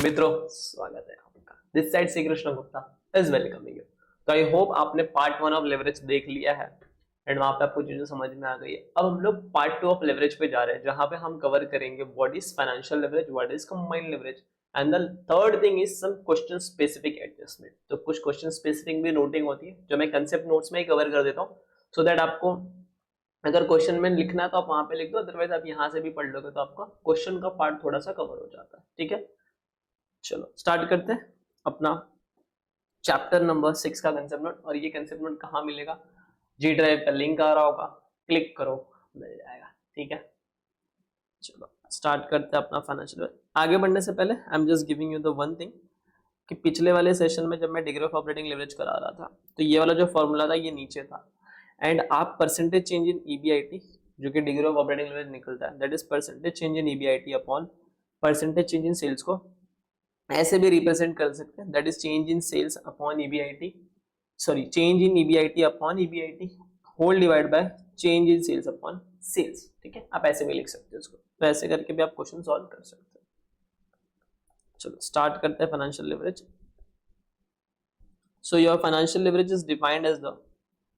मित्रों, स्वागत है आपका। This side Shri Krishna Gupta is welcoming you. तो आई होप आपने पार्ट 1 ऑफ लेवरेज देख लिया है एंड वहां पे आपको चीजें समझ में आ गई है। अब हम लोग पार्ट 2 ऑफ लेवरेज पे जा रहे हैं, जहां पे हम कवर करेंगे what is financial leverage, what is combined leverage and the third thing is some question specific adjustment. तो कुछ क्वेश्चन स्पेसिफिक भी नोटिंग होती है जो मैं कंसेप्ट नोट्स में ही कवर कर देता हूँ, सो दैट आपको अगर क्वेश्चन में लिखना है तो आप वहां पे लिख दो, अदरवाइज आप यहाँ से भी पढ़ लोगे तो आपका क्वेश्चन का पार्ट थोड़ा सा कवर हो जाता है। ठीक है, चलो स्टार्ट करते हैं अपना चैप्टर नंबर 6 का कंसेप्ट नोट। और ये कंसेप्ट नोट कहाँ मिलेगा? जी ड्राइव का लिंक आ रहा होगा, क्लिक करो, मिल जाएगा। ठीक है, चलो स्टार्ट करते हैं अपना फाइनेंशियल। आगे बढ़ने से पहले I am just giving you the one thing कि पिछले वाले सेशन में जब मैं डिग्री ऑफ ऑपरेटिंग लेवरेज करा रहा था तो ये वाला जो फॉर्मूला था ये नीचे था, एंड आप परसेंटेज चेंज इन ईबीआईटी जो कि डिग्री ऑफ ऑपरेटिंग लेवरेज निकलता है, that is percentage change in EBIT upon percentage change in sales को ऐसे भी रिप्रेजेंट कर सकते हैं, that is change in sales upon EBIT, sorry change in EBIT upon EBIT whole divide by change in sales upon sales. ठीक है, आप ऐसे भी लिख सकते हो इसको, तो ऐसे करके भी आप क्वेश्चन सॉल्व कर सकते हो। चलो स्टार्ट करते हैं financial leverage. So your financial leverage is defined as the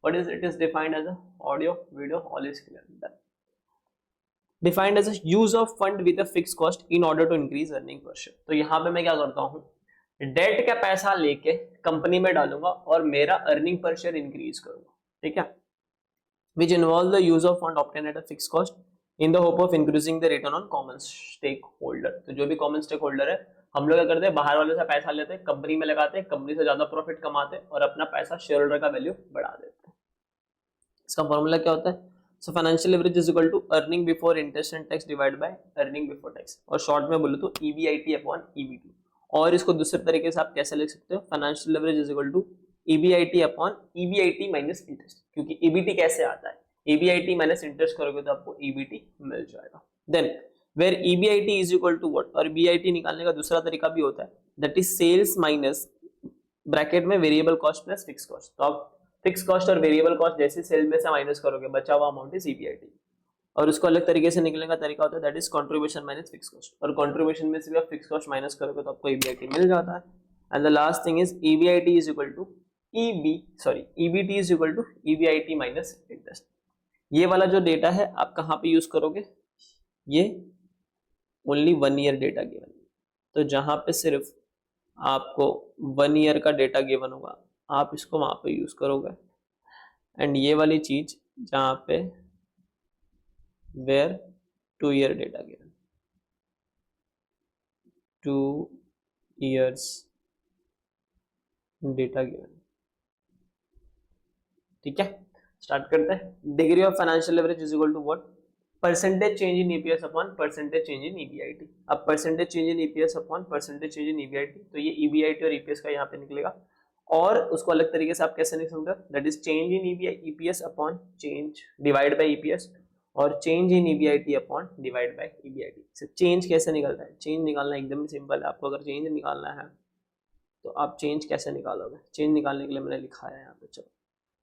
what is it is defined as the audio video all is clear, defined as use of fund with a fix cost in order to increase earning पर share. तो यहाँ पे मैं क्या करता हूँ, date का पैसा लेके कंपनी में डालूंगा और मेरा अर्निंग पर शेयर इंक्रीज करूंगा। ठीक है, which involve the use of fund obtain at a fix cost in the hope of increasing the return on common stake holder. तो जो भी कॉमन स्टेक होल्डर है, हम लोग क्या करते हैं, बाहर वाले से पैसा लेते हैं, कंपनी में लगाते हैं, कंपनी से ज्यादा प्रॉफिट कमाते हैं और अपना पैसा शेयर होल्डर का वैल्यू बढ़ा देते हैं। इसका फॉर्मूला क्या होता है? So financial leverage is equal to earning before interest and tax divide by earning before tax, और शॉर्ट में बोले तो ईबीआईटी अपॉन ईबीटी। और इसको दूसरे तरीके से आप कैसे लिख सकते हो, financial leverage is equal to EBIT upon EBIT minus interest, क्योंकि ईबीटी कैसे आता है, ईबीआईटी माइनस इंटरेस्ट करोगे तो आपको ईबीटी मिल जाएगा। Then where EBIT is equal to what, और बीआईटी निकालने का दूसरा तरीका भी होता है, that is sales minus bracket में variable cost plus fix cost. तो आप फिक्स कॉस्ट और वेरिएबल कॉस्ट जैसे सेल में से माइनस करोगे, बचा हुआ अमाउंट इज ईबीआईटी। और उसको अलग तरीके से निकलने का तरीका होता है, that is contribution minus fix cost, और कंट्रीब्यूशन में से भी आप फिक्स कॉस्ट माइनस करोगे तो आपको ईबीआईटी मिल जाता है। And the last thing is EBIT is equal to EBT is equal to EBIT minus interest. ये वाला जो डेटा है आप कहाँ पे यूज करोगे, ये ओनली 1 ईयर डेटा गिवन, तो जहां पे सिर्फ आपको 1 ईयर का डेटा गिवन होगा आप इसको वहां पे यूज करोगे। एंड ये वाली चीज जहां पे where 2 year data given, 2 years data given. ठीक है, स्टार्ट करते हैं। Degree of financial leverage is equal to what, percentage change in EPS upon percentage change in EBIT. अब percentage change in EPS upon percentage change in EBIT, तो ये EBIT और EPS का यहाँ पे निकलेगा। और उसको अलग तरीके से आप कैसे लिख सकते हो, that is change in EPS upon change divide by EPS, और change in EBIT upon divide by EBIT. Change कैसे निकलता है, चेंज निकालना एकदम ही सिंपल है। आपको अगर चेंज निकालना है तो आप चेंज कैसे निकालोगे, चेंज निकालने के लिए मैंने लिखा है यहाँ पे। चलो,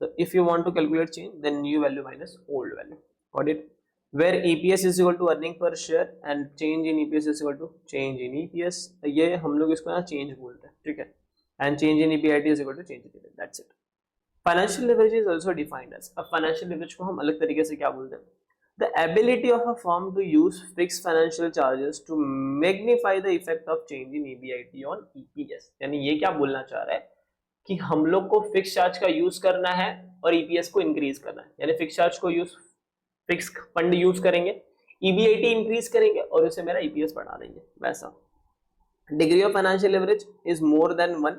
तो if you want to calculate change then new value minus old value, got it. where EPS is equal to earning per share and change in EPS is equal to change in EPS, ये हम लोग इसको यहाँ change बोलते हैं। ठीक है, and change in EBIT is equal to change in EBIT, that's it. Financial leverage is also defined as, अब financial leverage को हम अलग तरीके से क्या बोलते हैं, the ability of a firm to use fixed financial charges to magnify the effect of change in EBIT on EPS। यानी ये क्या बोलना चाह रहा है कि हम लोग को फिक्स चार्ज का यूज करना है और ईपीएस को इंक्रीज करना है, यानी फिक्स चार्ज को यूज फिक्स फंड यूज करेंगे, ईबीआईटी इंक्रीज करेंगे और उससे मेरा ईपीएस बढ़ा देंगे। वैसा degree of financial leverage is more than 1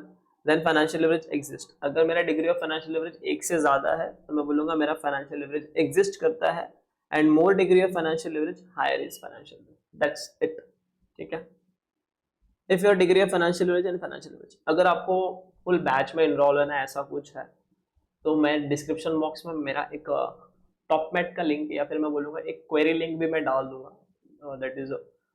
then financial leverage exist. अगर मेरा डिग्री ऑफ फाइनेंशियल लेवरेज 1 से ज्यादा है तो मैं बोलूंगा मेरा फाइनेंशियल लेवरेज एग्जिस्ट करता है, and more degree of financial leverage higher is financial leverage, that's it. ठीक है, if your degree of financial leverage and financial leverage, अगर आपको फुल बैच में इनरोल होना है ऐसा कुछ है तो मैं डिस्क्रिप्शन बॉक्स में मेरा एक टॉपमेट का लिंक या फिर मैं बोलूंगा एक क्वेरी लिंक भी मैं डाल दूंगा, दैट इज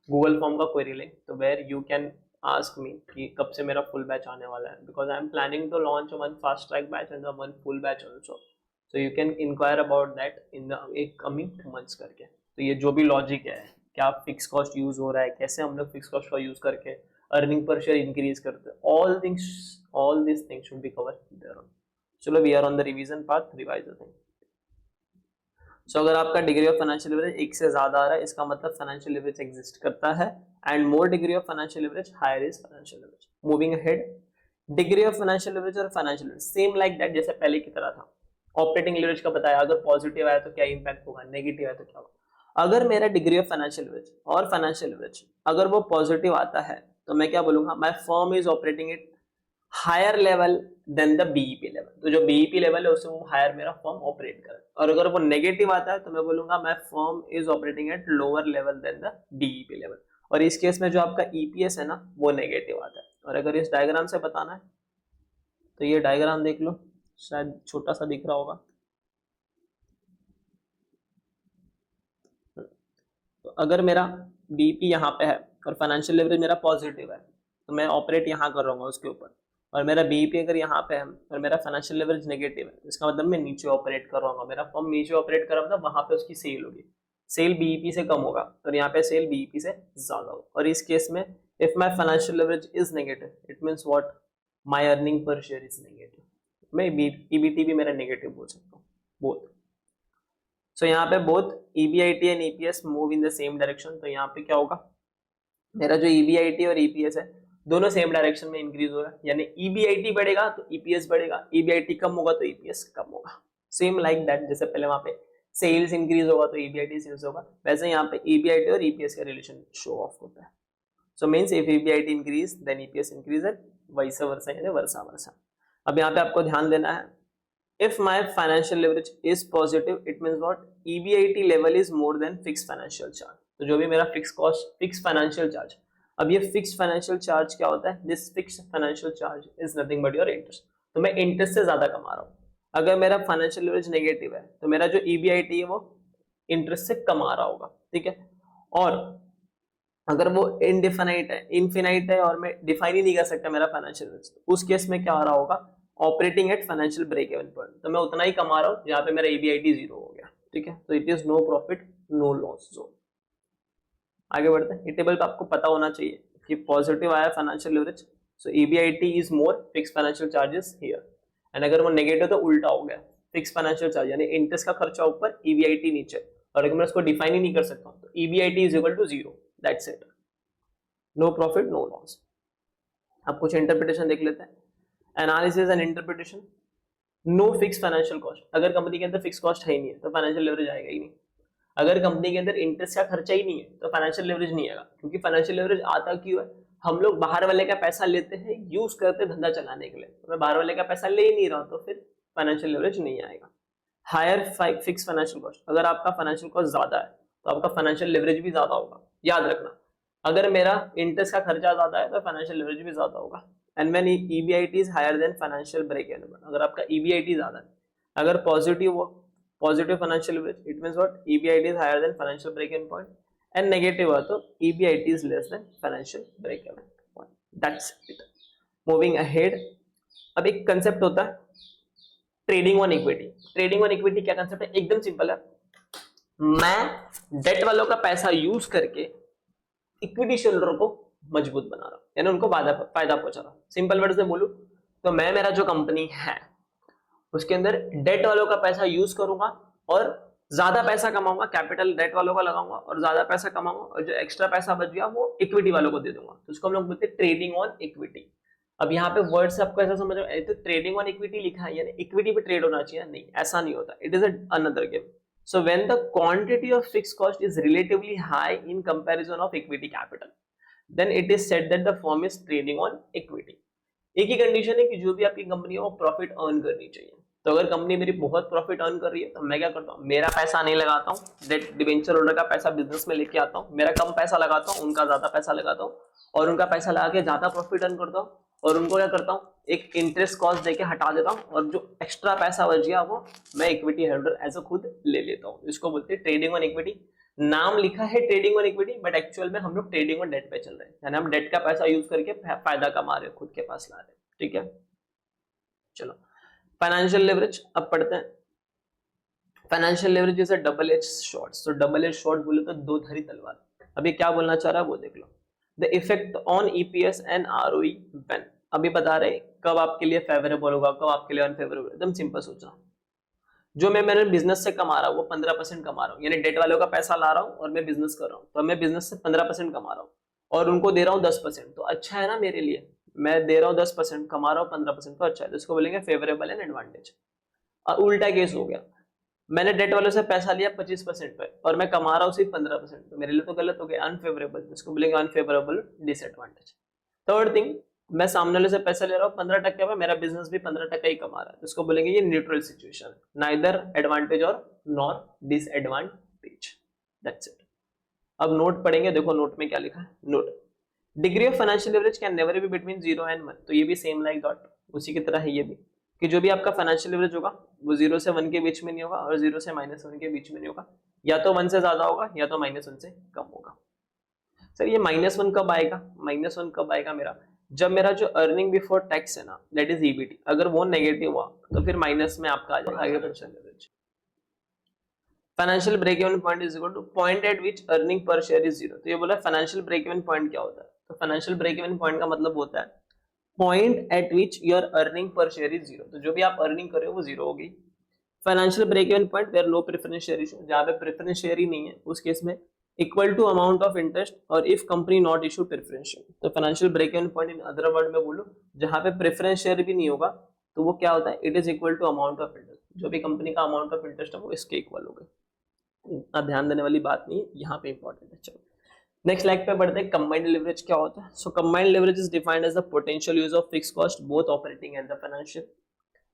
गूगल फॉर्म का क्वेरी लिंक, तो where you can ask me कि कब से मेरा फुल बैच आने वाला है, because I am planning to launch one fast track batch and one full batch also, so you can inquire about that in the coming months करके। तो ये जो भी लॉजिक है, क्या फिक्स कॉस्ट यूज हो रहा है, कैसे हम लोग फिक्स कॉस्ट का यूज करके अर्निंग पर शेयर इंक्रीज करते हैं, all this things should be cover there. चलो we are on the revision part, revise the thing. So अगर आपका डिग्री ऑफ फाइनेंशियल लिवरेज एक से ज्यादा आ रहा है, इसका मतलब फाइनेंशियल लिवरेज एग्जिस्ट करता है, and more degree of financial leverage higher is financial leverage. Moving ahead, degree of financial leverage और financial leverage same like that, जैसे पहले की तरह था। ऑपरेटिंग लिवरेज का बताया, अगर पॉजिटिव आया तो क्या इंपैक्ट होगा, नेगेटिव आया तो क्या होगा। अगर मेरा डिग्री ऑफ फाइनेंशियल लिवरेज और फाइनेंशियल लिवरेज अगर वो पॉजिटिव आता है तो मैं क्या बोलूंगा, my firm is operating it higher level than the BEP level. तो जो बीईपी लेवल है उससे वो हायर मेरा फर्म ऑपरेट करे। और अगर वो नेगेटिव आता है तो मैं बोलूंगा my firm is operating at lower level than the BEP level. और इस केस में जो आपका ईपीएस है ना वो नेगेटिव आता है। और अगर इस डायग्राम से बताना है तो ये डायग्राम देख लो, शायद छोटा सा दिख रहा होगा। तो अगर मेरा बीईपी यहाँ पे है और फाइनेंशियल लेवरेज मेरा पॉजिटिव है तो मैं ऑपरेट यहाँ कर रहा हूँ उसके ऊपर। और मेरा बीईपी अगर यहाँ पे है और मेरा फाइनेंशियल लेवरेज नेगेटिव है तो इसका मतलब मैं नीचे ऑपरेट कर रहा हूँ, मेरा फर्म नीचे ऑपरेट कर रहा मतलब वहां पे उसकी सेल होगी, सेल बीईपी से कम होगा और यहाँ पे सेल बीईपी से ज्यादा होगा। और इस केस में if my financial leverage is negative it means what, my earning per share is negative. मैं ईबीटी भी मेरा नेगेटिव बोल सकता हूँ, बोथ। सो यहाँ पे both EBIT and EPS move in the same direction. तो यहाँ पे क्या होगा, मेरा जो ईबीआईटी और ईपीएस है दोनों सेम डायरेक्शन में इंक्रीज हो रहा है, यानी ईबीआईटी बढ़ेगा तो ईपीएस बढ़ेगा, ईबीआईटी कम होगा तो ईपीएस कम होगा। सेम लाइक दैट, जैसे पहले वहां पे सेल्स इंक्रीज होगा तो ईबीआईटी सेल्स होगा, वैसे यहाँ पे ईबीआईटी और ईपीएस का रिलेशन शो ऑफ होता है। So means if EBIT increase then EPS increase and vice versa, यानी वर्सा वर्सा। अब यहाँ पे आपको ध्यान देना है, if my financial leverage is positive it means what, EBIT level is more than fixed financial charge। तो जो भी मेरा fix cost, fix financial charge, अब ये फिक्स फाइनेंशियल चार्ज क्या होता है, this fix financial charge is nothing but your interest. तो मैं इंटरेस्ट से ज्यादा कमा रहा हूँ। अगर मेरा फाइनेंशियल लेवरेज नेगेटिव है तो मेरा जो EBIT है वो इंटरेस्ट से कमा रहा होगा, ठीक है। और अगर वो इनफिनाइट है और मैं डिफाइन ही नहीं कर सकता मेरा फाइनेंशियल लेवरेज, उस केस में क्या हो रहा होगा, operating at financial break even point. तो मैं उतना ही कमा रहा हूँ जहाँ पे मेरा EBIT जीरो हो गया, ठीक है। तो it is no profit no loss zone. आगे बढ़ते हैं, ये टेबल पे आपको पता होना चाहिए कि पॉजिटिव आया financial leverage, so EBIT is more, fix financial charges here. And अगर वो नेगेटिव तो उल्टा हो गया, फिक्स फाइनेंशियल चार्ज यानी इंटरेस्ट का खर्चा ऊपर, EBIT नीचे। और अगर मैं उसको डिफाइन ही नहीं कर सकता हूँ तो EBIT is equal to zero, that's it, no profit no loss. अब कुछ इंटरप्रिटेशन देख लेते हैं, analysis and interpretation. No fix financial cost, अगर कंपनी के अंदर फिक्स कॉस्ट है ही नहीं है तो फाइनेंशियल लेवरेज आएगा ही नहीं। अगर कंपनी के अंदर इंटरेस्ट का खर्चा ही नहीं है तो फाइनेंशियल लेवरेज नहीं आएगा, क्योंकि फाइनेंशियल लेवरेज आता क्यों है, हम लोग बाहर वाले का पैसा लेते हैं, यूज करते हैं धंधा चलाने के लिए। तो मैं बाहर वाले का पैसा ले ही नहीं रहा तो फिर फाइनेंशियल लेवरेज नहीं आएगा। हायर फिक्स फाइनेंशियल कॉस्ट, अगर आपका फाइनेंशियल कॉस्ट ज्यादा है तो आपका फाइनेंशियल लेवरेज भी ज्यादा होगा, याद रखना। अगर मेरा इंटरेस्ट का खर्चा ज्यादा है तो फाइनेंशियल लेवरेज भी ज्यादा होगा। And when EBIT is higher than financial break even, अगर आपका EBIT ज्यादा है, अगर पॉजिटिव हो, positive financial leverage it means what, EBIT is higher than financial break even point. And negative हो तो EBIT is less than financial break even point, that's it. Moving ahead, अब एक कंसेप्ट होता है trading on equity. Trading on equity क्या concept है, एकदम simple है। मैं डेट वालों का पैसा यूज करके इक्विटी शेयरहोल्डर को मजबूत बना रहा हूं, यानी उनको फायदा पहुंचा रहा हूं। सिंपल वर्ड से बोलूं तो मैं, मेरा जो कंपनी है उसके अंदर डेट वालों का पैसा यूज करूंगा और ज्यादा पैसा कमाऊंगा, कैपिटल डेट वालों का लगाऊंगा और ज्यादा पैसा कमाऊंगा, और जो एक्स्ट्रा पैसा बच गया वो इक्विटी वालों को दे दूंगा। तो उसको हम लोग बोलते हैं ट्रेडिंग ऑन इक्विटी। अब यहाँ पे वर्ड से आपको ऐसा समझ में आए तो ट्रेडिंग ऑन इक्विटी लिखा है यानी इक्विटी पे ट्रेड होना चाहिए, नहीं ऐसा नहीं होता, it is another game. So when the quantity of fixed cost is relatively high in comparison of equity capital, then it is said that the firm is trading on equity। एक ही condition है कि जो भी आपकी company है वो profit earn करनी चाहिए। तो अगर कंपनी मेरी बहुत प्रॉफिट अर्न कर रही है तो मैं क्या करता हूँ, मेरा पैसा नहीं लगाता हूँ, डेट डिबेंचर होल्डर का पैसा बिजनेस में लेके आता हूँ, मेरा कम पैसा लगाता हूँ, उनका ज्यादा पैसा लगाता हूँ, और उनका पैसा लगा के ज्यादा प्रॉफिट अर्न करता हूँ, और उनको क्या करता हूँ, एक इंटरेस्ट कॉस्ट देके हटा देता हूँ, और जो एक्स्ट्रा पैसा बच गया वो मैं इक्विटी होल्डर एज अ खुद ले लेता हूँ। इसको बोलते हैं ट्रेडिंग ऑन इक्विटी। नाम लिखा है trading on equity but actual में हम लोग ट्रेडिंग ऑन डेट पे चल रहे हैं, यानी हम डेट का पैसा यूज करके फायदा कमा रहे हैं, खुद के पास ला रहे हैं, ठीक है। चलो फाइनेंशियल लेवरेज अब पढ़ते हैं। Financial leverage is a double edge sword. So double edge sword बोले तो दो धारी तलवार। अब ये क्या बोलना चाह रहा है वो देख लो। The effect on EPS and ROE when, अभी बता रहे कब आपके लिए फेवरेबल होगा, कब आपके लिए अनफेवरेबल, एकदम सिंपल सोचना। जो मैंने बिजनेस से कमा रहा हूँ वो 15% कमा रहा हूँ, यानी डेट वालों का पैसा ला रहा हूँ और मैं बिजनेस कर रहा हूँ, तो मैं बिजनेस से 15% कमा रहा हूँ और उनको दे रहा हूँ 10%, तो अच्छा है ना मेरे लिए। मैं दे रहा हूँ 10%, कमा रहा हूँ 15%, तो अच्छा है, तो इसको बोलेंगे फेवरेबल एंड एडवांटेज। और उल्टा केस हो गया, मैंने डेट वालों से पैसा लिया 25% पे और मैं कमा रहा हूँ सिर्फ 15%, तो मेरे लिए तो गलत हो गया, अनफेवरेबल, इसको बोलेंगे अनफेवरेबल डिसएडवांटेज। थर्ड थिंग, मैं सामने वाले से पैसा ले रहा हूँ 15% पे, मेरा बिजनेस भी 15% ही कमा रहा है, तो इसको बोलेंगे ये न्यूट्रल सिचुएशन, नाइदर एडवांटेज और नॉर डिसएडवांटेज, दैट्स इट। अब नोट पढ़ेंगे, देखो नोट में क्या लिखा है। Note, degree of financial leverage can never be between 0 and 1, तो ये भी सेम लाइक डॉट, उसी की तरह है ये भी, कि जो भी आपका फाइनेंशियल लेवरेज होगा वो 0 से 1 के बीच में नहीं होगा और 0 से -1 के बीच में नहीं होगा, या तो 1 से ज्यादा होगा या तो -1 से कम होगा। सर ये -1 कब आएगा, -1 कब आएगा मेरा, जब मेरा जो अर्निंग बिफोर टैक्स है ना, दैट इज ईबीटी, अगर वो नेगेटिव हुआ तो फिर माइनस में आपका आ जाएगा आगे financial leverage. Financial break even point is equal to point at which earning पर शेयर इज 0, तो ये बोला फाइनेंशियल ब्रेक इवन पॉइंट क्या होता है, तो फाइनेंशियल ब्रेक इवन पॉइंट का मतलब होता है point at which your earning per share is 0, तो जो भी आप अर्निंग कर रहे हो वो 0 होगी। Financial break even point where no preference share issue, जहां पे प्रेफरेंस शेयर ही नहीं है उस केस में equal to amount of interest और if company not issue preference share, तो financial break even point in other word में बोलो जहां पे प्रेफरेंस शेयर भी नहीं होगा तो वो क्या होता है, it is equal to amount of interest, जो भी कंपनी का अमाउंट ऑफ इंटरेस्ट है वो इसके इक्वल होगा। इतना ध्यान देने वाली बात नहीं है, यहाँ पे इंपॉर्टेंट है। चलो नेक्स्ट लाइक पे बढ़ते हैं, कंबाइंड लेवरेज क्या होता है। So combined leverage is defined as the potential use of fixed cost both operating and the financial,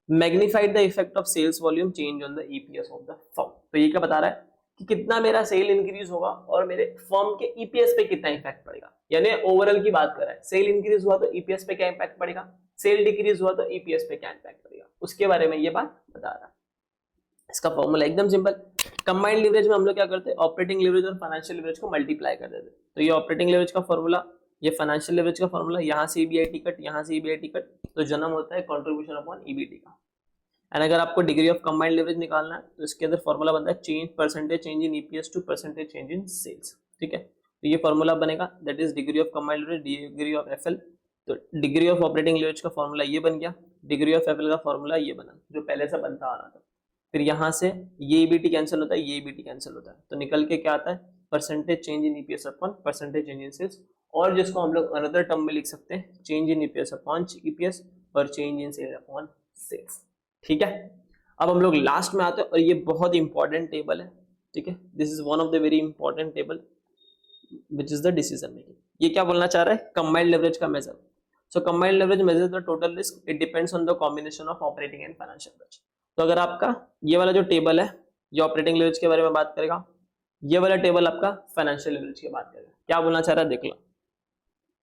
magnified the effect of sales volume change on the EPS of the firm, तो ये क्या बता रहा है कि कितना मेरा सेल इंक्रीज होगा और मेरे फर्म के ईपीएस पे कितना इफेक्ट पड़ेगा, यानी ओवरऑल की बात कर रहा है, सेल इंक्रीज हुआ तो ईपीएस पे क्या इम्पैक्ट पड़ेगा, सेल डिक्रीज हुआ तो ईपीएस पे क्या इम्पैक्ट पड़ेगा, उसके बारे में ये बात बता रहा है। इसका फॉर्मूला एकदम सिंपल, कंबाइंड लीवरेज में हम लोग क्या करते हैं, ऑपरेटिंग लीवरेज और फाइनेंशियल लीवरेज को मल्टीप्लाई कर देते हैं, तो ये ऑपरेटिंग लीवरेज का फॉर्मूला, ये फाइनेंशियल लीवरेज का फॉर्मूला, यहाँ से ईबीआईटी कट, यहाँ से ईबीआईटी कट, तो जन्म होता है कंट्रीब्यूशन अपॉन ईबीटी का। एंड अगर आपको डिग्री ऑफ कंबाइंड लीवरेज निकालना है तो इसके अंदर फॉर्मूला बनता है change percentage change in EPS to percentage change in sales, ठीक है, तो ये फॉर्मूला बनेगा, that is degree of combined leverage degree of FL, तो डिग्री ऑफ ऑपरेटिंग लीवरेज का फॉर्मूला ये बन गया, डिग्री ऑफ एफएल का फॉर्मूला ये बना जो पहले से बनता आ रहा था, फिर यहाँ से ये ईबीटी कैंसिल होता है, ये ईबीटी कैंसिल होता है, तो निकल के क्या आता है percentage change in EPS upon percentage change in sales, और जिसको हम लोग अनदर टर्म में लिख सकते हैं change in EPS upon EPS और change in sale upon sales, ठीक है। अब हम लोग लास्ट में आते हैं और ये बहुत इंपॉर्टेंट टेबल है, ठीक है, this is one of the very important table which is the decision making. ये क्या बोलना चाह रहा है, कंबाइंड लेवरेज का measure. So combined leverage measure the total risk, it depends on the combination of operating and financial leverage. तो अगर आपका ये वाला जो टेबल है ये ऑपरेटिंग लेवरेज के बारे में बात करेगा, ये वाला टेबल आपका फाइनेंशियल लेवरेज की बात करेगा, क्या बोलना चाह रहा है देख लो,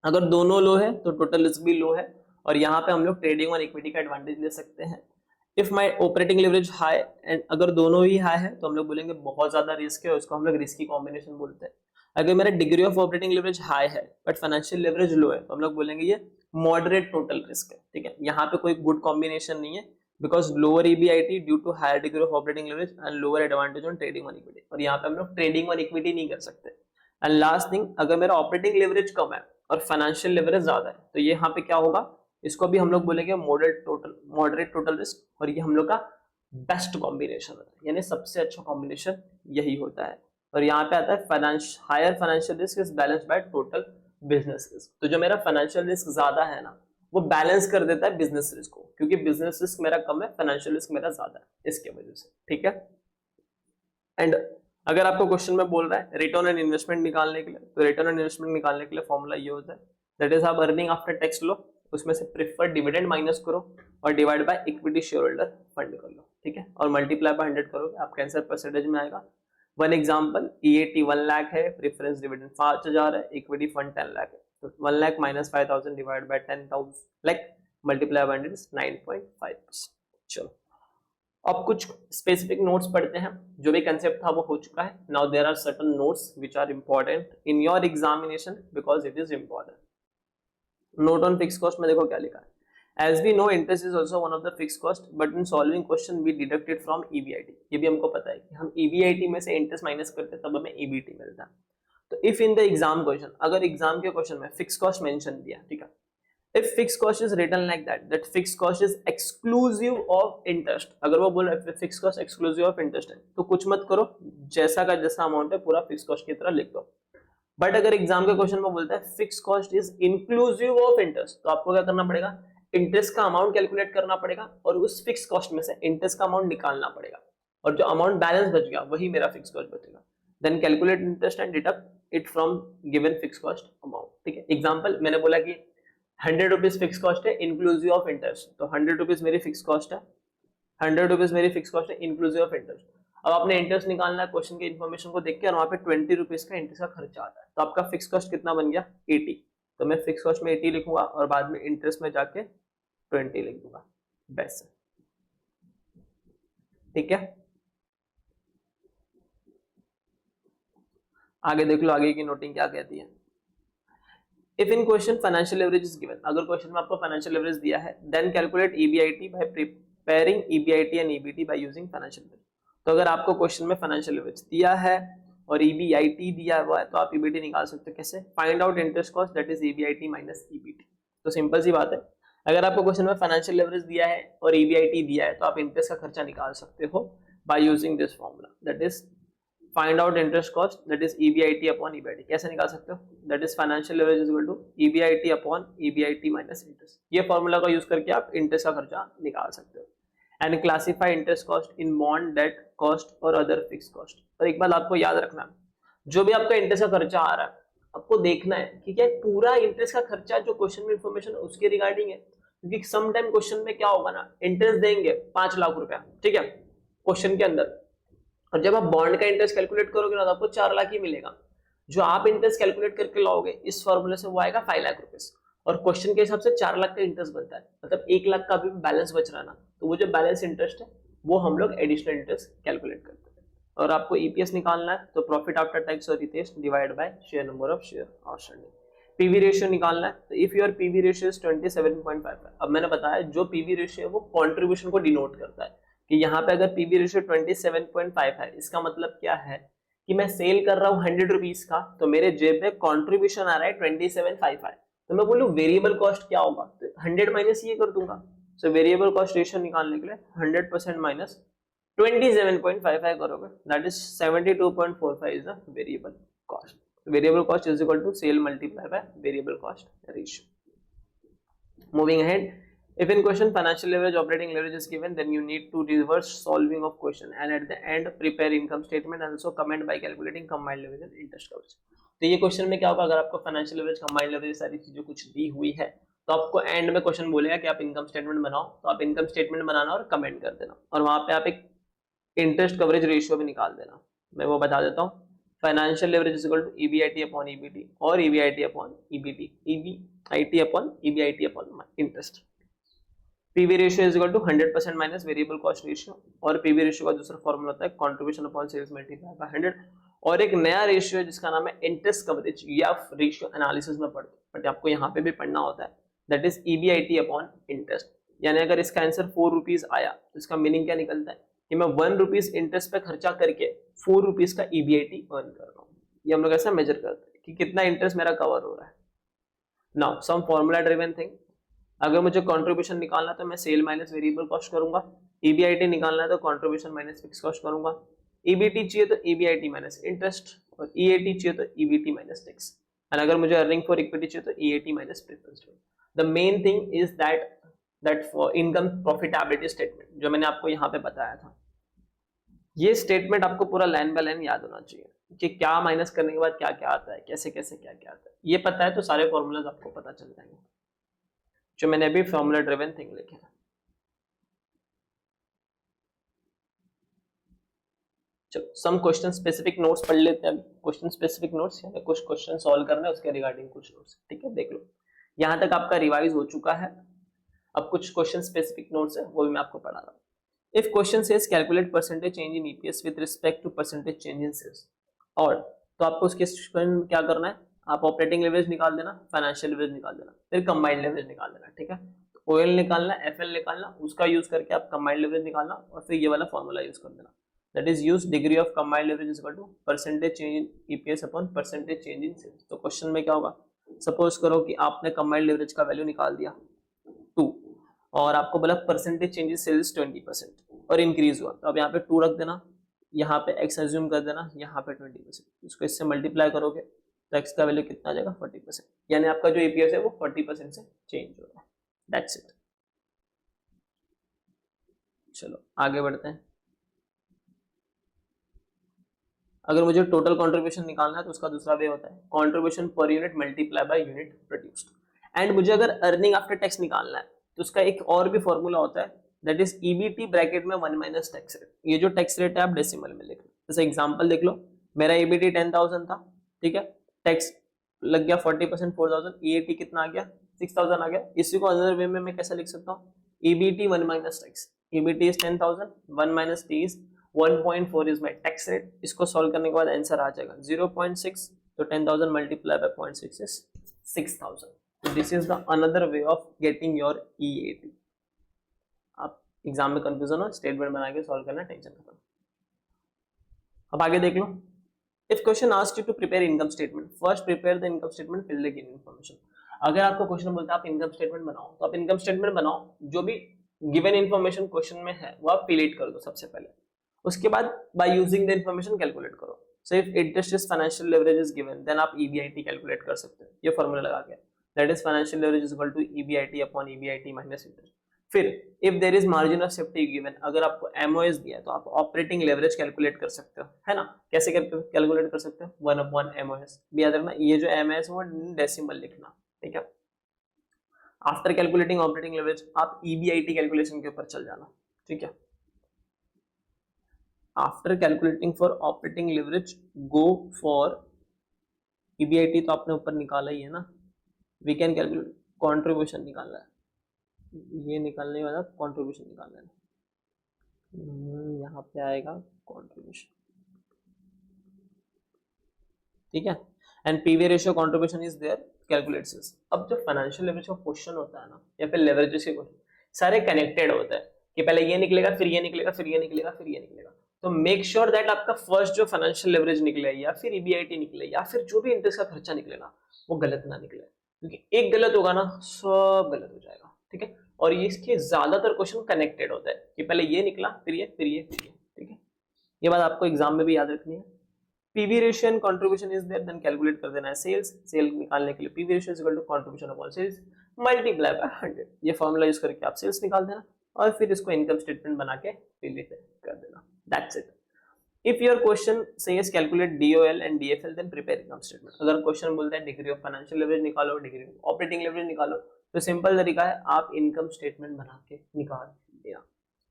अगर दोनों लो है तो टोटल रिस्क भी लो है, और यहाँ पे हम लोग ट्रेडिंग और इक्विटी का एडवांटेज ले सकते हैं। If my operating leverage high and, अगर दोनों ही हाई है तो हम लोग बोलेंगे बहुत ज्यादा रिस्क है, उसको हम लोग रिस्की कॉम्बिनेशन बोलते हैं। अगर मेरा degree of operating leverage high है बट फाइनेंशियल लेवरेज लो है तो हम लोग बोलेंगे ये मॉडरेट टोटल रिस्क है, ठीक है, यहाँ पे कोई गुड कॉम्बिनेशन नहीं है, because lower EBIT due to higher degree of operating leverage and lower advantage on trading और इक्विटी, और यहाँ पे हम लोग ट्रेडिंग और इक्विटी नहीं कर सकते। एंड लास्ट थिंग, अगर मेरा ऑपरेटिंग लेवरेज कम है और फाइनेंशियल लेवरेज ज्यादा है तो ये यहाँ पे क्या होगा, इसको भी हम लोग बोलेंगे मॉडरेट टोटल रिस्क, और ये हम लोग का बेस्ट कॉम्बिनेशन होता है, यानी सबसे अच्छा कॉम्बिनेशन यही होता है। और यहाँ पे आता है higher financial risk is balanced by total business risk, तो जो मेरा फाइनेंशियल रिस्क ज्यादा है ना वो बैलेंस कर देता है बिजनेस रिस्क को, क्योंकि बिजनेस रिस्क मेरा कम है, फाइनेंशियल रिस्क मेरा ज्यादा है, इसके वजह से, ठीक है। एंड अगर आपको क्वेश्चन में बोल रहा है रिटर्न ऑन इन्वेस्टमेंट निकालने के लिए, तो रिटर्न ऑन इन्वेस्टमेंट निकालने के लिए फॉर्मूला ये होता है, दैट इज आप अर्निंग आफ्टर टैक्स लो, उसमें से प्रेफर्ड डिविडेंड माइनस करो और divide by equity share holder fund कर लो, ठीक है, और मल्टीप्लाई बाय 100 करोगे, आपका आंसर परसेंटेज में आएगा। वन एग्जांपल, ईएटी 1 लाख है, प्रेफरेंस डिविडेंड 5000 है, इक्विटी फंड 10 लाख है, तो 1 lakh minus 5000 divide by 10,000 lakh multiply by 100 is 9.5%। चलो अब कुछ स्पेसिफिक नोट्स पढ़ते हैं, जो भी कंसेप्ट था वो हो चुका है। Now there are certain notes which are important in your examination because it is important. Note on fix cost में देखो क्या लिखा है, as we know interest is also one of the fixed cost but in solving question we deduct it from EBIT, ये भी हमको पता है कि हम EBIT में से इंटरेस्ट माइनस करते हैं तब हमें EBT मिलता है, तो if in the exam question, अगर एग्जाम के क्वेश्चन में फिक्स कॉस्ट मेंशन दिया, ठीक है, if fixed cost is written like that fixed cost is exclusive of interest, अगर वो बोल रहा है fixed cost exclusive of interest है, तो कुछ मत करो, जैसा का जैसा अमाउंट है पूरा फिक्स कॉस्ट की तरह लिख दो। बट अगर एग्जाम के क्वेश्चन में बोलता है fix cost is inclusive of interest, तो आपको क्या करना पड़ेगा, इंटरेस्ट का अमाउंट कैलकुलेट करना पड़ेगा और उस फिक्स कॉस्ट में से इंटरेस्ट का अमाउंट निकालना पड़ेगा, और जो अमाउंट बैलेंस बच गया वही मेरा फिक्स कॉस्ट बचेगा। Then calculate interest and deduct it from given fix cost amount. ठीक है, एग्जाम्पल मैंने बोला कि 100 रुपीज फिक्स कॉस्ट है इंक्लूसिव ऑफ इंटरेस्ट, तो 100 रुपीज मेरी फिक्स कॉस्ट है, 100 रुपीज मेरी फिक्स कॉस्ट है इंक्लूसिव ऑफ इंटरेस्ट। अब आपने इंटरेस्ट निकालना है क्वेश्चन के इन्फॉर्मेशन को देख के, और वहां पे 20 रुपीज का इंटरेस्ट का खर्चा आता है, तो आपका फिक्स कॉस्ट कितना बन गया 80, तो मैं फिक्स कॉस्ट में 80 लिखूंगा और बाद में इंटरेस्ट में जाके 20 लिख दूंगा, बस। ठीक है, आगे देख लो आगे की नोटिंग क्या कहती है। If in question financial leverage is given, अगर क्वेश्चन में आपको फाइनेंशियल लेवरेज दिया है, then calculate EBIT by preparing EBIT and EBT by using financial leverage. तो अगर आपको क्वेश्चन में फाइनेंशियल लेवरेज दिया है और ईबीआईटी दिया हुआ है, तो आप ईबीटी निकाल सकते हो कैसे, find out interest cost that is EBIT minus EBT. तो सिंपल सी बात है, अगर आपको क्वेश्चन में फाइनेंशियल लेवरेज दिया है और ईबीआईटी दिया है, तो आप इंटरेस्ट का खर्चा निकाल सकते हो by using this formula, that is find out interest cost that is EBIT upon EBIT. कैसे निकाल सकते हो, that is financial leverage is equal to EBIT upon EBIT minus interest. ये फॉर्मूला का यूज करके आप इंटरेस्ट का खर्चा निकाल सकते हो। And classify interest cost in bond, debt cost और अदर फिक्स कॉस्ट। और एक बात आपको याद रखना, जो भी आपका इंटरेस्ट का खर्चा आ रहा है, आपको देखना है कि क्या पूरा इंटरेस्ट का खर्चा जो क्वेश्चन में इंफॉर्मेशन उसके रिगार्डिंग है, क्योंकि सम टाइम क्वेश्चन में क्या होगा ना, इंटरेस्ट देंगे 5 लाख रुपया, ठीक है, क्वेश्चन के अंदर, और जब आप बॉन्ड का इंटरेस्ट कैलकुलेट करोगे ना, तो आपको 4 लाख ही मिलेगा। जो आप इंटरेस्ट कैलकुलेट करके लाओगे इस फॉर्मूले से, वो आएगा 5 लाख रुपीज, और क्वेश्चन के हिसाब से 4 लाख का इंटरेस्ट बनता है, मतलब 1 लाख का भी बैलेंस बच रहा है ना, तो वो जो बैलेंस इंटरेस्ट है वो हम लोग एडिशनल इंटरेस्ट कैलकुलेट करते हैं। और आपको ईपीएस निकालना है, तो प्रॉफिट आफ्टर टैक्स और EPS divide by share number of share outstanding. PV ratio निकालना है, तो if your PV ratio is 27.55, अब मैंने बताया जो पीवी रेशियो है वो कंट्रीब्यूशन को डिनोट करता है, कि यहाँ पे अगर पीवी रेशियो 27.5 है, इसका मतलब क्या है कि मैं सेल कर रहा हूँ 100 रुपीज का, तो मेरे जेब में कंट्रीब्यूशन आ रहा है 27.55, तो मैं बोलूँ वेरिएबल कॉस्ट क्या होगा, तो 100 माइनस ये कर दूंगा। सो वेरिएबल कॉस्ट रेशियो निकालने के लिए 100% माइनस 27.55 करोगे, that is 72.45 is the variable cost. Variable cost is equal to sale multiply by variable cost ratio. Moving ahead, if in question financial leverage operating leverage is given, then you need to reverse solving of question and at the end prepare income statement and also comment by calculating combined leverage and interest coverage। तो ये question में क्या होगा, अगर आपको financial leverage, combined leverage सारी चीजें कुछ दी हुई है, तो आपको एंड में क्वेश्चन बोलेगा कि आप इनकम स्टेटमेंट बनाओ, तो आप इनकम स्टेटमेंट बनाना और कमेंट कर देना, और वहां पे आप एक इंटरेस्ट कवरेज रेशियो भी निकाल देना। मैं वो बता देता हूँ, financial leverage is equal to EBIT upon EBT और EBIT upon EBT, EBIT upon EBIT upon interest. PV ratio is equal to 100% minus variable cost ratio, और पीवी रेशियो का दूसरा फॉर्मूला होता है contribution upon sales multiply by 100, और एक नया ratio है जिसका नाम है इंटरेस्ट कवरेज, या रेशियो एनालिसिस में पढ़ते हैं बट आपको यहाँ पे भी पढ़ना होता है, that is EBIT upon interest. यानी अगर इसका आंसर 4 रुपीज आया, तो इसका मीनिंग क्या निकलता है कि मैं 1 रुपीज इंटरेस्ट पे खर्चा करके 4 रुपीज का ईबीआईटी अर्न कर रहा हूँ। ये हम लोग ऐसा मेजर करते हैं कि कितना इंटरेस्ट मेरा कवर हो रहा है। Now some formula driven thing, अगर मुझे कंट्रीब्यूशन निकालना है तो मैं सेल माइनस वेरिएबल कॉस्ट करूंगा, ईबीआईटी निकालना है तो कंट्रीब्यूशन माइनस फिक्स कॉस्ट करूंगा, ईबीटी चाहिए तो ईबीआईटी माइनस इंटरेस्ट, और ईएटी चाहिए तो ईबीटी माइनस टैक्स, एंड अगर मुझे अर्निंग फॉर इक्विटी चाहिए तो EAT minus preference. The main thing is that for income profitability statement, जो मैंने आपको यहाँ पे बताया था, ये स्टेटमेंट आपको पूरा लाइन बाय लाइन याद होना चाहिए कि क्या माइनस करने के बाद क्या क्या आता है, कैसे कैसे क्या क्या आता है। ये पता है तो सारे फॉर्मूलाज आपको पता चल जाएंगे, जो मैंने अभी फॉर्मूला ड्रिवन थिंग लिखे हैं। चलो सम क्वेश्चन स्पेसिफिक नोट्स पढ़ लेते हैं अभी। क्वेश्चन स्पेसिफिक नोट्स यानी कुछ क्वेश्चन सॉल्व करने हैं उसके रिगार्डिंग कुछ नोट्स, ठीक है, देख लो। यहाँ तक आपका रिवाइज हो चुका है, अब कुछ क्वेश्चन स्पेसिफिक नोट्स है वो भी मैं आपको पढ़ा रहा हूँ। If question says calculate percentage change in EPS with respect to percentage change in sales, और तो आपको उसके क्या करना है, आप ऑपरेटिंग लेवरेज निकाल देना, फाइनेंशियल लेवरेज निकाल देना, फिर कंबाइंड लेवरेज निकाल देना, ठीक है। ओएल निकालना, एफएल निकालना, उसका यूज करके आप कंबाइंड लेवरेज निकालना, और फिर ये वाला फॉर्मूला यूज कर देना। That is use degree of combined leverage is equal to percentage change in EPS upon percentage change in sales. तो क्वेश्चन में क्या होगा, सपोज करो कि आपने कंबाइंड लेवरेज का वैल्यू निकाल दिया 2 और आपको बोला परसेंटेज चेंज इन सेल्स 20% और इंक्रीज हुआ, तो अब यहाँ पे 2 रख देना, यहाँ पे x एज्यूम कर देना, यहाँ पे 20%, इसको इससे मल्टीप्लाई करोगे तो x का वैल्यू कितना आ जाएगा 40%, यानी आपका जो ईपीएस है वो 40% से चेंज हो रहा है। That's it. चलो आगे बढ़ते हैं। अगर मुझे टोटल कंट्रीब्यूशन निकालना है तो उसका दूसरा वे होता है contribution per unit multiply by unit produced. And मुझे अगर अर्निंग आफ्टर टैक्स निकालना है तो उसका एक और भी फॉर्मूला होता है, दैट इज ईबीटी ब्रैकेट में 1 माइनस टैक्स रेट। ये जो टैक्स रेट है आप डेसिमल में लिख लो। जैसे एग्जांपल देख लो, मेरा ईबीटी 10,000 था, ठीक है, टैक्स लग गया 40% 4,000, ईएटी कितना आ गया 6,000 आ गया। इसी को अदर वे में मैं कैसे लिख सकता हूँ, EBT 1 minus tax, EBT is 10,000, 1 minus T is 1.4 is my tax rate. इसको सॉल्व करने के बाद आंसर आ जाएगा 0.6, तो 10,000 multiply by 0.6 is 6,000। This is the another way of getting your EAT. आप एग्जाम में कंफ्यूजन हो, स्टेटमेंट बना के सॉल्व करना, टेंशन खत्म। अब आगे देख लो, if question asked you to prepare income statement, first prepare the income statement, fill the given information. अगर आपको क्वेश्चन बोलता है आप इनकम स्टेटमेंट बनाओ, तो आप इनकम स्टेटमेंट बनाओ, जो भी गिवन इंफॉर्मेशन क्वेश्चन में है वो आप फिल इट कर दो सबसे पहले, उसके बाद by using the information calculate करो। So if interest is financial leverage is given, then आप ईबीआईटी कैलकुलेट कर सकते हो, ये फॉर्मूला लगा के, that is financial leverage is equal to EBIT upon EBIT minus interest. फिर if there is margin of safety given, अगर आपको एमओएस दिया है तो आप ऑपरेटिंग लेवरेज कैलकुलेट कर सकते हो, है ना। कैसे कैलकुलेट कर सकते हो, 1 अपॉन एमओएस। भी याद रखना, ये जो एमओएस वो डेसिमल लिखना, ठीक है। आफ्टर कैलकुलेटिंग ऑपरेटिंग लेवरेज आप ईबीआईटी कैलकुलेशन के ऊपर चल जाना, ठीक है। After calculating for operating leverage go for EBIT, तो आपने ऊपर निकाला ही है ना, वी कैन कैलकुलेट कंट्रीब्यूशन निकालना है, ये निकालने के बाद कंट्रीब्यूशन निकालना है, यहाँ पे आएगा कंट्रीब्यूशन, ठीक है। And PV ratio contribution is there, calculate this. अब जो फाइनेंशियल लेवरेज का क्वेश्चन होता है ना, या फिर लेवरेजेस के क्वेश्चन सारे कनेक्टेड होते हैं कि पहले ये निकलेगा, फिर ये निकलेगा, फिर ये निकलेगा, फिर ये निकलेगा। तो मेक श्योर दैट आपका फर्स्ट जो फाइनेंशियल लेवरेज निकले या फिर ईबीआईटी निकले या फिर जो भी इंटरेस्ट का खर्चा निकले ना, वो गलत ना निकले, क्योंकि एक गलत होगा ना सब गलत हो जाएगा, ठीक है। और ये इसके ज्यादातर क्वेश्चन कनेक्टेड होता है कि पहले ये निकला, फिर ये, फिर ये, फिर ये, ठीक है। ये बात आपको एग्जाम में भी याद रखनी है। PV ratio and contribution is there, then calculate कर देना है सेल्स। सेल निकालने के लिए PV ratio is equal to contribution upon sales multiply by 100। ये फॉर्मूला यूज करके आप सेल्स निकाल देना और फिर इसको इनकम स्टेटमेंट बना के फिल कर देना, that's it. If your question says calculate DOL and DFL, then prepare income statement. अगर क्वेश्चन बोलता है डिग्री ऑफ फाइनेंशियल लेवरेज निकालो, डिग्री ऑफ ऑपरेटिंग लेवरेज निकालो, तो सिंपल तरीका है आप इनकम स्टेटमेंट बना के निकाल देना।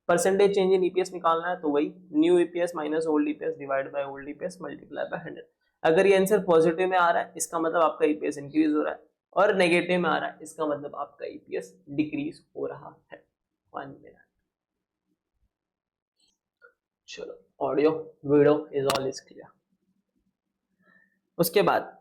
परसेंटेज चेंज इन ईपीएस निकालना है तो वही new EPS minus old EPS divide by old EPS multiply by 100। अगर ये आंसर पॉजिटिव में आ रहा है इसका मतलब आपका ईपीएस इंक्रीज हो रहा है, और नेगेटिव में आ रहा है इसका मतलब आपका ईपीएस डिक्रीज हो रहा है। 1 मिनट, चलो audio video is all is clear. उसके बाद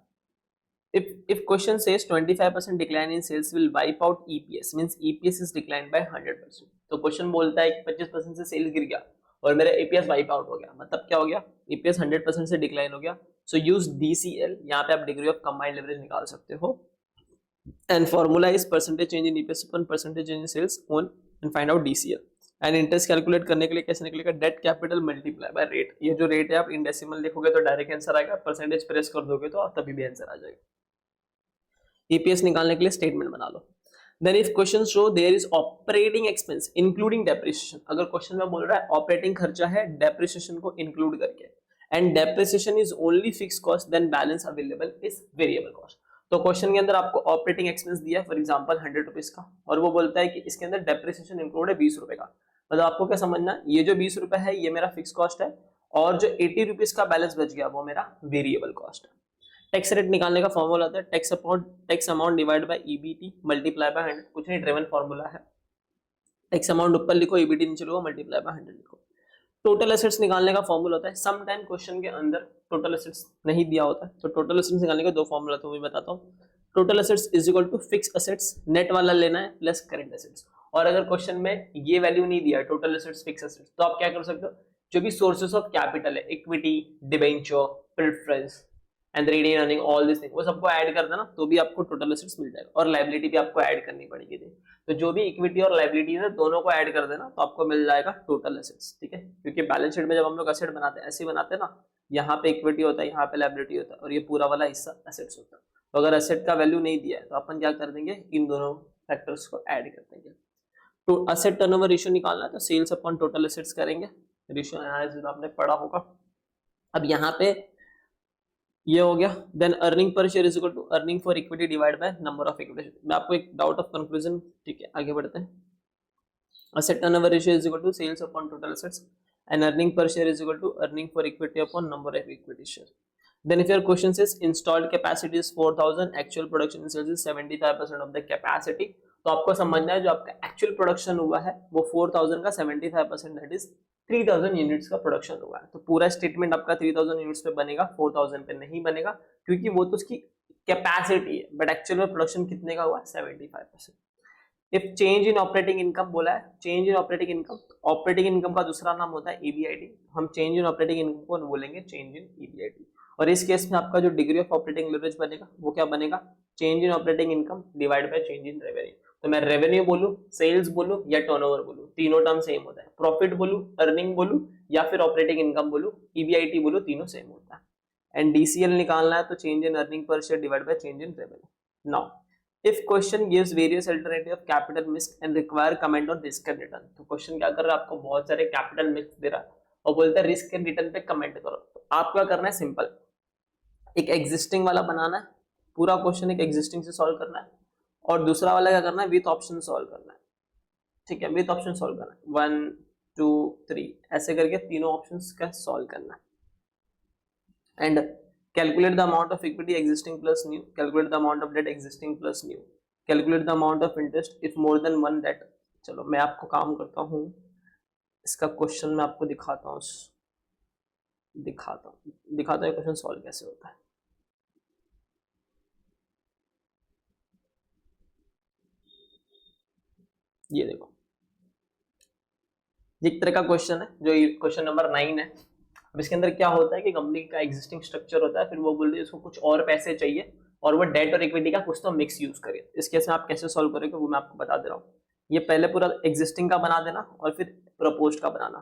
if question says 25% decline in sales will wipe out EPS, means EPS is declined by 100%। तो क्वेश्चन बोलता है कि 25% से सेल्स गिर गया और मेरा EPS वाइप आउट हो गया, मतलब क्या हो गया, EPS 100% से डिक्लाइन हो गया। सो यूज DCL, यहाँ पे आप डिग्री ऑफ कंबाइंड लेवरेज निकाल सकते हो, and formula is percentage change in EPS upon percentage change in sales on and find out DCL। And interest calculate करने के लिए कैसे निकलेगा, debt capital multiply by rate. ये जो रेट है आप इन डेसिमल लिखोगे तो डायरेक्ट आंसर आएगा, परसेंटेज प्रेस कर दोगे तो तभी भी आंसर आ जाएगा। ईपीएस निकालने के लिए स्टेटमेंट बना लो। Then if question show there is operating expense including depreciation, अगर क्वेश्चन में बोल रहा है ऑपरेटिंग खर्चा है डेप्रिसिएशन को इंक्लूड करके, and depreciation is only fix cost, then balance available is variable cost. तो क्वेश्चन के अंदर आपको ऑपरेटिंग एक्सपेंस दिया फॉर एग्जांपल 100 रुपीज का, और वो बोलता है कि इसके अंदर डेप्रिसिएशन इंक्लूड है 20 रुपए का, मतलब आपको क्या समझना, ये जो 20 रुपए है ये मेरा फिक्स कॉस्ट है, और जो 80 रुपीज का बैलेंस बच गया वो मेरा वेरिएबल कॉस्ट है। टैक्स रेट निकालने का फॉर्मूला होता है tax amount divide by EBT multiply by 100, कुछ नहीं ड्रिवन फॉर्मूला है। टैक्स अमाउंट ऊपर लिखो, ईबीटी नीचे लिखो, मल्टीप्लाई बाय 100 लिखो। टोटल एसेट्स निकालने का फॉर्मूला होता है, सम टाइम क्वेश्चन के अंदर टोटल एसेट्स नहीं दिया होता है, तो टोटल एसेट्स निकालने के दो फॉर्मूला तो मैं बताता हूँ। Total assets is equal to fix assets, net वाला लेना है, प्लस करंट एसेट्स। और अगर क्वेश्चन में ये वैल्यू नहीं दिया टोटल एसेट्स फिक्स एसेट्स, तो आप क्या कर सकते हो, जो भी सोर्सेस ऑफ कैपिटल है, equity, debenture, preference and retain earning, all this thing, वो सबको ऐड कर देना तो भी आपको टोटल एसेट्स मिल जाएगा। और लायबिलिटी भी आपको ऐड करनी पड़ेगी थी, तो जो भी इक्विटी और लायबिलिटी है दोनों को ऐड कर देना तो आपको मिल जाएगा टोटल एसेट्स। ठीक है, क्योंकि बैलेंस शीट में जब हम लोग एसेट बनाते हैं ऐसे बनाते हैं ना, यहाँ पे इक्विटी होता है, यहाँ पे लायबिलिटी होता है और ये पूरा वाला हिस्सा एसेट्स होता है। तो अगर एसेट का वैल्यू नहीं दिया है तो अपन क्या कर देंगे, इन दोनों फैक्टर्स को ऐड कर देंगे। तो एसेट टर्नओवर रेशियो निकालना है तो सेल्स अपॉन टोटल एसेट्स करेंगे, रेशियो एनालिसिस आपने पढ़ा होगा। अब यहाँ पे ये हो गया, देन अर्निंग पर share is equal to earning for equity divide by number of equity. मैं आपको एक डाउट ऑफ कंक्लूजन, ठीक है आगे बढ़ते हैं। Asset turnover ratio is equal to sales upon total assets and earning पर share is equal to earning for equity upon number of equity share. Then if your question says installed capacity is 4000, actual production in sales is 75% of the capacity, तो आपको समझना है जो आपका actual production हुआ है वो 4000 का 75% दैट इज 3000 यूनिट्स का प्रोडक्शन हुआ है। तो पूरा स्टेटमेंट आपका 3000 यूनिट्स पे बनेगा, 4000 पे नहीं बनेगा, क्योंकि वो तो उसकी कैपेसिटी है, बट एक्चुअल में प्रोडक्शन कितने का हुआ, 75%। If change in operating income बोला है, change in operating income, operating income का दूसरा नाम होता है ईबीआईटी, हम चेंज इन ऑपरेटिंग इनकम को बोलेंगे चेंज इन ईबीआईटी। और इस केस में आपका जो डिग्री ऑफ ऑपरेटिंग लेवरेज बनेगा वो क्या बनेगा, change in operating income divide by change in revenue. तो मैं रेवेन्यू बोलूं, सेल्स बोलूं या टर्नओवर बोलूं, तीनों टर्म सेम होता है। प्रॉफिट बोलूं, अर्निंग बोलूं या फिर ऑपरेटिंग इनकम बोलूं, ईबीआईटी बोलूं, तीनों सेम होता है। एंड डीसीएल निकालना है तो change in earning per share divide by change in revenue. Now if question gives various alternative of capital mix and require comment on risk and return, तो question क्या कर रहा है, आपको बहुत सारे कैपिटल मिक्स दे रहा है और बोलता है रिस्क एंड रिटर्न पे कमेंट करो। तो आप क्या करना है, सिंपल एक एग्जिस्टिंग वाला बनाना है, पूरा क्वेश्चन एक एग्जिस्टिंग से सॉल्व करना है, और दूसरा वाला क्या करना है, विथ ऑप्शन सॉल्व करना है। ठीक है, विथ ऑप्शन सॉल्व करना है, 1 2 3 ऐसे करके तीनों ऑप्शंस का सॉल्व करना है। And calculate the amount of equity existing plus new, calculate the amount of debt existing plus new, calculate the amount of interest if more than one debt. चलो मैं आपको काम करता हूँ, इसका क्वेश्चन मैं आपको दिखाता हूँ क्वेश्चन सॉल्व कैसे होता है। ये देखो, एक तरह का क्वेश्चन है जो क्वेश्चन नंबर 9 है। अब इसके अंदर क्या होता है कि कंपनी का एग्जिस्टिंग स्ट्रक्चर होता है, फिर वो बोल रही है उसको कुछ और पैसे चाहिए और वो डेट और इक्विटी का कुछ तो मिक्स यूज करे। इस केस में आप कैसे सॉल्व करोगे वो मैं आपको बता दे रहा हूँ। ये पहले पूरा एग्जिस्टिंग का बना देना और फिर प्रपोज्ड का बनाना।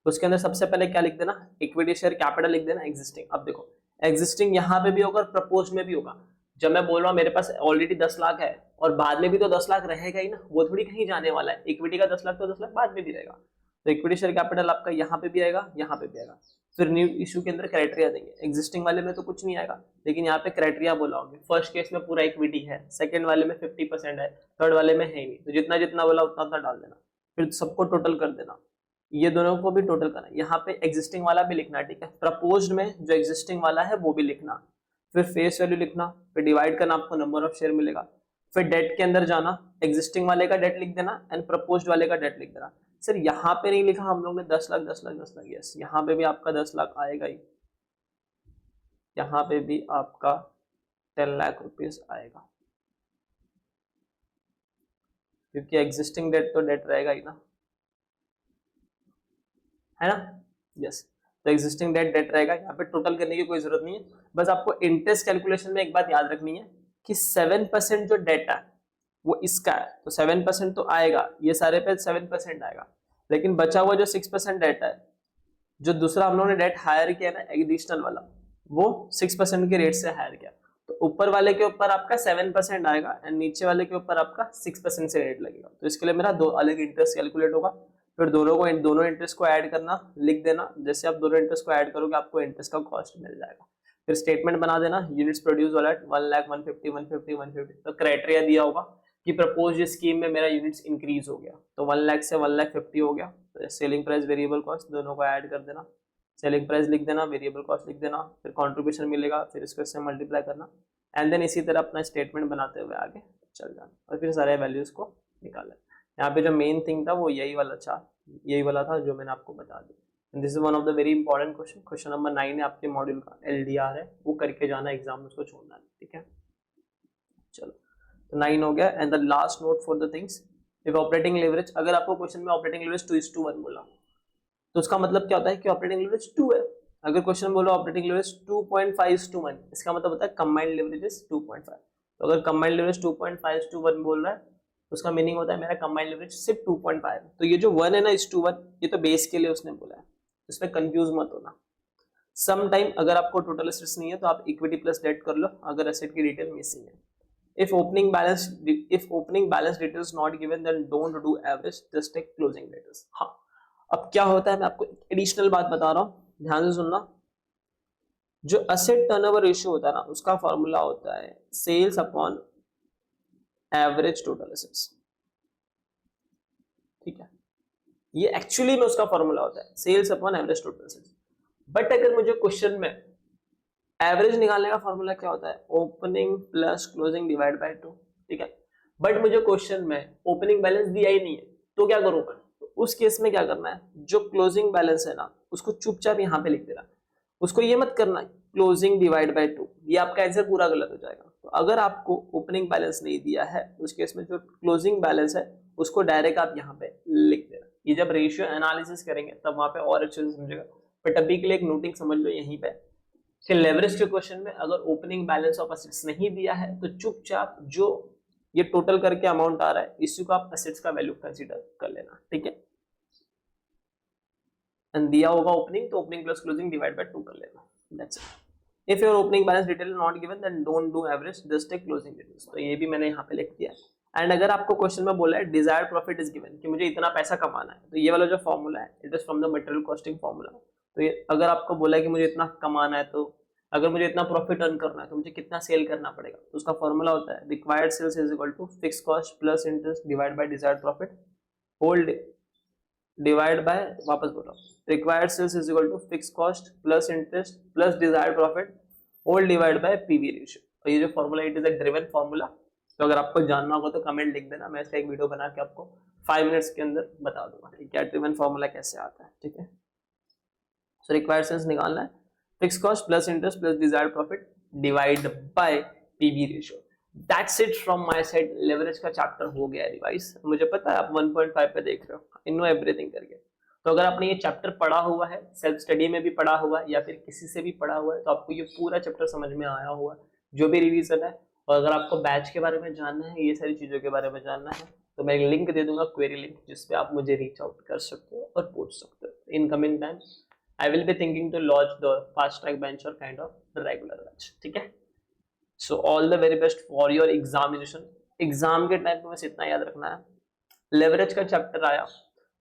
तो उसके अंदर सबसे पहले क्या लिख देना, इक्विटी शेयर कैपिटल लिख देना एग्जिस्टिंग। अब देखो एग्जिस्टिंग यहाँ पे भी होगा और प्रपोज में भी होगा। जब मैं बोल रहा हूँ मेरे पास ऑलरेडी 10 लाख है और बाद में भी तो 10 लाख रहेगा ही ना, वो थोड़ी कहीं जाने वाला है। इक्विटी का 10 लाख तो 10 लाख बाद में भी रहेगा। तो इक्विटी शेयर कैपिटल आपका यहाँ पे भी आएगा, यहाँ पे भी आएगा। फिर न्यू इशू के अंदर क्राइटेरिया देंगे। एग्जिस्टिंग वाले में तो कुछ नहीं आएगा, लेकिन यहाँ पे क्राइटेरिया बोला होगा। फर्स्ट केस में पूरा इक्विटी है, सेकंड वाले में 50% है, थर्ड वाले में है ही नहीं, तो जितना जितना बोला उतना उतना डाल देना, फिर सबको टोटल कर देना। ये दोनों को भी टोटल करना, यहाँ पे एग्जिस्टिंग वाला भी लिखना, ठीक है। प्रपोज्ड में जो एग्जिस्टिंग वाला है वो भी लिखना, फिर फेस वैल्यू लिखना, फिर डिवाइड करना, आपको नंबर ऑफ शेयर मिलेगा। फिर डेट के अंदर जाना, एग्जिस्टिंग वाले का डेट लिख देना एंड प्रपोज्ड वाले का डेट लिख देना। सर यहाँ पे नहीं लिखा हम लोग ने 10 लाख 10 लाख 10 लाख, यस यहाँ पे भी आपका 10 लाख आएगा ही, यहाँ पे भी आपका 10 लाख रुपीज आएगा, क्योंकि एग्जिस्टिंग डेट तो डेट रहेगा ही ना, है ना, यस। तो एग्जिस्टिंग डेट डेट रहेगा, यहाँ पे टोटल करने की कोई जरूरत नहीं है। बस आपको इंटरेस्ट कैलकुलेशन में एक बात याद रखनी है कि 7% जो डेट है वो इसका है, तो 7% तो आएगा, ये सारे पे 7% आएगा, लेकिन बचा हुआ जो 6% डेट है, जो दूसरा हम लोगों ने डेट हायर किया ना एडिशनल वाला, वो 6% के रेट से हायर किया, तो ऊपर वाले के ऊपर आपका 7% आएगा एंड नीचे वाले के ऊपर आपका 6% से रेट लगेगा। तो इसके लिए मेरा दो अलग इंटरेस्ट कैलकुलेट होगा, फिर दोनों इंटरेस्ट को ऐड करना, लिख देना। जैसे आप दोनों इंटरेस्ट को ऐड करोगे आपको इंटरेस्ट का कॉस्ट मिल जाएगा। फिर स्टेटमेंट बना देना, यूनिट्स प्रोड्यूस वाला 1 लाख 150 150 150, तो क्राइटेरिया दिया होगा कि प्रपोज स्कीम में मेरा यूनिट्स इंक्रीज हो गया, तो 1 लाख से 1 लाख 50 हो गया। तो सेलिंग प्राइस वेरिएबल कॉस्ट दोनों को ऐड कर देना, सेलिंग प्राइस लिख देना, वेरिएबल कॉस्ट लिख देना, फिर कॉन्ट्रीब्यूशन मिलेगा, फिर इसको इससे मल्टीप्लाई करना एंड देन इसी तरह अपना स्टेटमेंट बनाते हुए आगे चल जाना और फिर सारे वैल्यूज को निकालना। यहाँ पे जो मेन थिंग था वो यही वाला था जो मैंने आपको बता दिया। This is one of the very important question, question number 9 है आपके मॉड्यूल का, एलडीआर है, वो करके जाना एग्जाम में, उसको छोड़ना नहीं, ठीक है। चलो तो 9 हो गया। And the last note for the things, if operating leverage, अगर आपको क्वेश्चन में ऑपरेटिंग लेवरेज 2:1 बोला तो उसका मतलब क्या होता है कि ऑपरेटिंग लेवरेज 2 है। अगर क्वेश्चन बोलो ऑपरेटिंग लेवरेज 2.5:1, इसका मतलब होता है कंबाइंड लेवरेज इज 2.5। तो अगर कंबाइंड लेवरेज 2.5:1 बोल रहा है तो उसका मीनिंग होता है मेरा कंबाइंड लेवरेज सिर्फ 2.5। तो ये जो 1 है ना, इस 2:1, ये तो बेस के लिए उसने बोला है, इसमें कंफ्यूज मत होना। सम टाइम अगर आपको टोटल एसेट्स नहीं है तो आप इक्विटी प्लस डेट कर लो, अगर एसेट की डिटेल मिसिंग है। if opening balance details not given then don't do average, just take closing details। हाँ, अब क्या होता है, मैं आपको एडिशनल बात बता रहा हूँ, ध्यान से सुनना। जो असेट टर्नओवर रेशियो होता है ना, उसका फॉर्मूला होता है sales upon average total assets, ठीक है। ये एक्चुअली में उसका फॉर्मूला होता है sales upon average total assets. But अगर मुझे क्वेश्चन में एवरेज निकालने का फॉर्मूला क्या होता है, opening plus closing divide by 2, ठीक है। बट मुझे क्वेश्चन में ओपनिंग बैलेंस दिया ही नहीं है, तो क्या करूंगा, तो उस केस में क्या करना है, जो क्लोजिंग बैलेंस है ना उसको चुपचाप यहाँ पे लिख देना, उसको ये मत करना क्लोजिंग डिवाइड बाय 2, ये आपका आंसर पूरा गलत हो जाएगा। तो अगर आपको ओपनिंग बैलेंस नहीं दिया है उस केस में जो क्लोजिंग बैलेंस है उसको डायरेक्ट आप यहाँ पे लिख देना। ये जब रेशियो एनालिसिस करेंगे तब वहां पे और अच्छे से समझेगा, बट अभी के लिए एक नोटिंग समझ लो यहीं पे कि लेवरेज के क्वेश्चन में अगर ओपनिंग बैलेंस ऑफ एसेट्स नहीं दिया है तो चुपचाप जो ये टोटल करके अमाउंट आ रहा है इसी को आप एसेट्स का वैल्यू कंसीडर कर लेना, ठीक है। एंड दिया होगा ओपनिंग तो opening plus closing divide by 2 कर लेना, that's it. If your opening balance detail not given then don't do average, just take closing details. तो ये भी मैंने यहाँ पे लिख दिया। एंड अगर आपको क्वेश्चन में बोला है डिजायर्ड प्रॉफिट इज गिवन कि मुझे इतना पैसा कमाना है, तो ये वाला जो फॉर्मूला है it is from the material costing formula. तो ये अगर आपको बोला है कि मुझे इतना कमाना है, तो अगर मुझे इतना प्रॉफिट अर्न करना है तो मुझे कितना सेल करना पड़ेगा, तो उसका फॉर्मूला होता है required sales is equal to fix cost plus interest divide by desired profit whole divide by, वापस बोल रहा हूँ, required sales is equal to fix cost plus interest plus desired profit whole divide by PV ratio. और ये जो formula it is a driven formula. तो अगर आपको जानना होगा तो कमेंट लिख देना, मैं इसका एक वीडियो बना के आपको 5 मिनट्स के अंदर बता दूंगा कि क्या ड्रिवन फॉर्मूला कैसे आता है, ठीक है। सो रिक्वायर्ड सेल्स निकालना है fix cost plus interest plus desired profit divide by PV ratio. That's it from my side. Leverage का चैप्टर हो गया रिवाइज, मुझे पता है आप 1.5 पे देख रहे हो, आई नो एवरीथिंग करके। तो अगर आपने ये चैप्टर पढ़ा हुआ है, सेल्फ स्टडी में भी पढ़ा हुआ है या फिर किसी से भी पढ़ा हुआ है, तो आपको ये पूरा चैप्टर समझ में आया हुआ है जो भी रिवीजन है। और अगर आपको बैच के बारे में जानना है, ये सारी चीजों के बारे में जानना है, तो मैं एक लिंक दे दूंगा, क्वेरी लिंक, जिसपे आप मुझे रीच आउट कर सकते हो और पूछ सकते हो। In coming time I will be thinking to launch the fast track bench or kind of regular bench, ठीक है। So all the very best for your examination। Exam के टाइम पे बस इतना याद रखना है, लेवरेज का चैप्टर आया,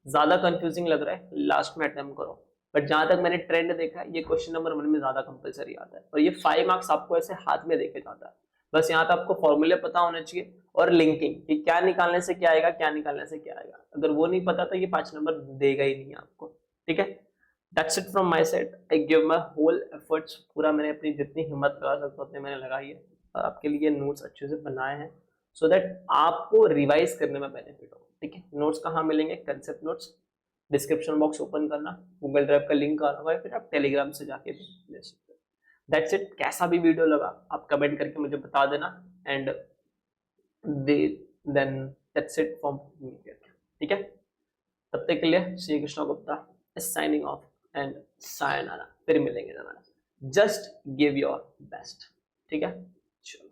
ज्यादा कंफ्यूजिंग लग रहा है, लास्ट में अटेम्प्ट करो। बट जहां तक मैंने ट्रेंड देखा है, ये क्वेश्चन नंबर 1 में ज्यादा कंपलसरी आता है और ये 5 मार्क्स आपको ऐसे हाथ में देके जाता है। बस यहाँ पे आपको फॉर्मूले पता होने चाहिए और लिंकिंग कि क्या निकालने से क्या आएगा, क्या निकालने से क्या आएगा। अगर वो नहीं पता तो ये 5 नंबर देगा ही नहीं आपको, ठीक है। That's it from my side। I give my whole efforts, पूरा मैंने अपनी जितनी हिम्मत लगा सकता हूँ उतनी मैंने लगाई है और आपके लिए नोट्स अच्छे से बनाए हैं so that आपको रिवाइज करने में बेनिफिट हो, ठीक है। नोट्स कहाँ मिलेंगे, concept notes description box open करना, गूगल ड्राइव का लिंक आ रहा है, फिर आप टेलीग्राम से जाके भी ले सकते हो। That's it. कैसा भी वीडियो लगा आप कमेंट करके मुझे बता देना and then that's it from me, ठीक है। तब तक के लिए Shri Krishna Gupta signing off and sayonara। फिर मिलेंगे जनाना। जस्ट गिव योर बेस्ट, ठीक है। चलो।